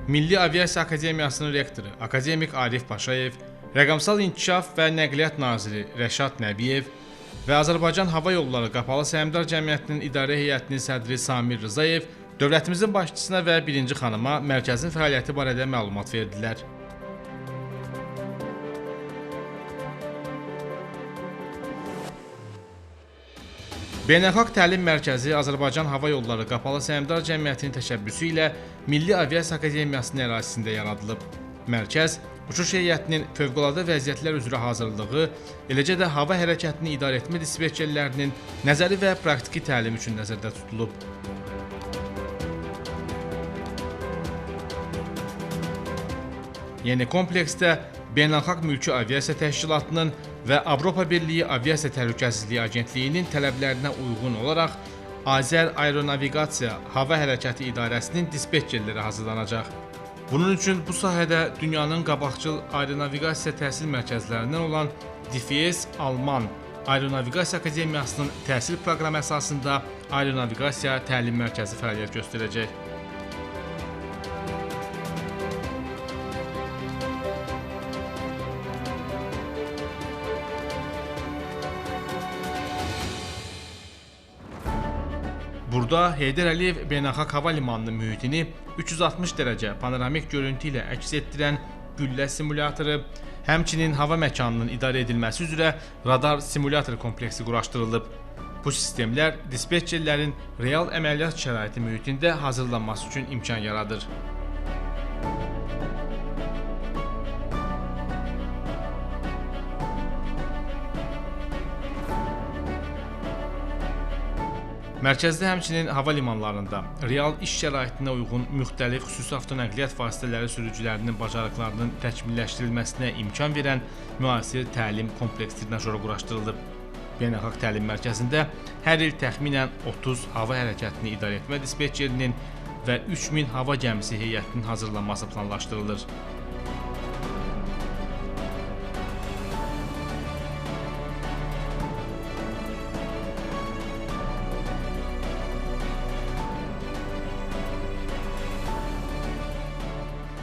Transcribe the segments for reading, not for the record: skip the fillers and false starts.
Milli Aviasiya Akademiyasının rektoru akademik Arif Paşayev, Rəqəmsal İnkişaf və Nəqliyyat naziri Rəşad Nəbiyev və Azərbaycan Hava Yolları Qapalı Səhmdar Cəmiyyətinin İdarə Heyətinin sədri Samir Rzayev dövlətimizin başçısına və birinci xanıma mərkəzin fəaliyyəti barədə məlumat verdilər. Beynəlxalq Təlim Mərkəzi Azərbaycan Hava Yolları Qapalı Səhmdar Cəmiyyətinin təşəbbüsü ilə Milli Aviasiya Akademiyasının ərazisində yaradılıb. Mərkəz, uçuş heyətinin fövqəladə vəziyyətlər üzrə hazırlığı, eləcə də hava hərəkətini idarə etmə dispetçerlərinin nəzəri və praktiki təlim üçün nəzərdə tutulub. Yeni kompleksdə Beynəlxalq Mülki Aviasiya Təşkilatının və Avropa Birliyi Aviasiya Təhlükəsizliyi Agentliyinin tələblərinə uyğun olaraq Azər Aeronaviqasiya Hava Hərəkəti İdarəsinin dispetçerləri hazırlanacaq. Bunun üçün bu sahədə dünyanın qabaqcıl aeronaviqasiya təhsil mərkəzlərindən olan DFS Alman Aeronaviqasiya Akademiyasının təhsil proqramı əsasında Aeronaviqasiya Təlim Mərkəzi fəaliyyət göstərəcək. Burada Heydər Əliyev Beynəlxalq Hava Limanının mühitini 360 dərəcə panoramik görüntü ilə əks etdirən güllə simulatoru, həmçinin hava məkanının idarə edilməsi üzrə radar simulyator kompleksi quraşdırılıb. Bu sistemlər dispetçerlərin real əməliyyat şəraiti mühitində hazırlanması üçün imkan yaradır. Mərkəzdə həmçinin hava limanlarında real iş şəraitinə uyğun müxtəlif xüsusi avtonəqliyyat vasitələri sürücülərinin bacarıqlarının təkmilləşdirilməsinə imkan verən müasir təlim kompleksi trinajyoru quraşdırılıb. Beynəlxalq Təlim Mərkəzində hər il təxminən 30 hava hərəkətini idarə etmə dispetçerinin və 3000 hava gəmisi heyətinin hazırlanması planlaşdırılır.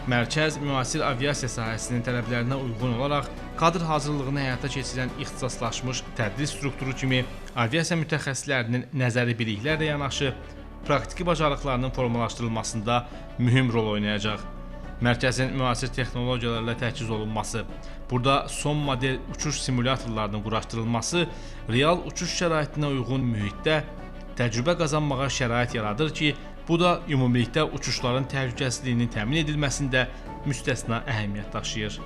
Mərkəz müasir aviasiya sahəsinin tələblərinə uyğun olaraq kadr hazırlığını həyata keçirən ixtisaslaşmış tədris strukturu kimi aviasiya mütəxəssislərinin nəzəri biliklərlə yanaşı praktiki bacarıqlarının formalaşdırılmasında mühüm rol oynayacaq. Mərkəzin müasir texnologiyalarla təchiz olunması, burada son model uçuş simulyatorlarının quraşdırılması real uçuş şəraitinə uyğun mühitdə təcrübə qazanmağa şərait yaradır ki, bu da ümumilikdə uçuşların təhlükəsizliyinin təmin edilməsində müstəsna əhəmiyyət daşıyır.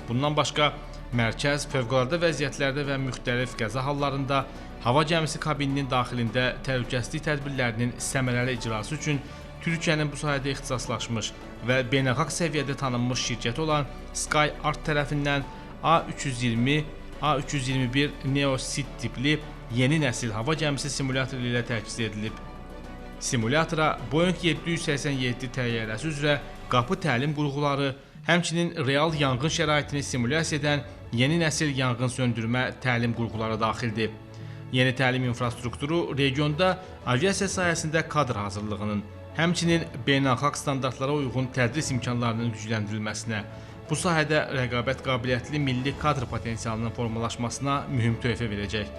Bundan başqa, mərkəz fövqəladə vəziyyətlərdə və müxtəlif qəza hallarında hava gəmisi kabininin daxilində təhlükəsizlik tədbirlərinin səmərəli icrası üçün Türkiyənin bu sahədə ixtisaslaşmış və beynəlxalq səviyyədə tanınmış şirkəti olan SkyArt tərəfindən A320, A321 Neo-Sid tipli yeni nəsil hava gəmisi simülyatoru ilə təchiz edilib. Simulyatora Boeing 787 təyyarəsi üzrə qapı təlim qurğuları, həmçinin real yanğın şəraitini simulyasiya edən yeni nəsil yanğın söndürmə təlim qurğuları daxildir. Yeni təlim infrastrukturu regionda aviasiya sahəsində kadr hazırlığının, həmçinin beynəlxalq standartlara uyğun tədris imkanlarının gücləndirilməsinə, bu sahədə rəqabət qabiliyyətli milli kadr potensialının formalaşmasına mühüm töhfə verəcək.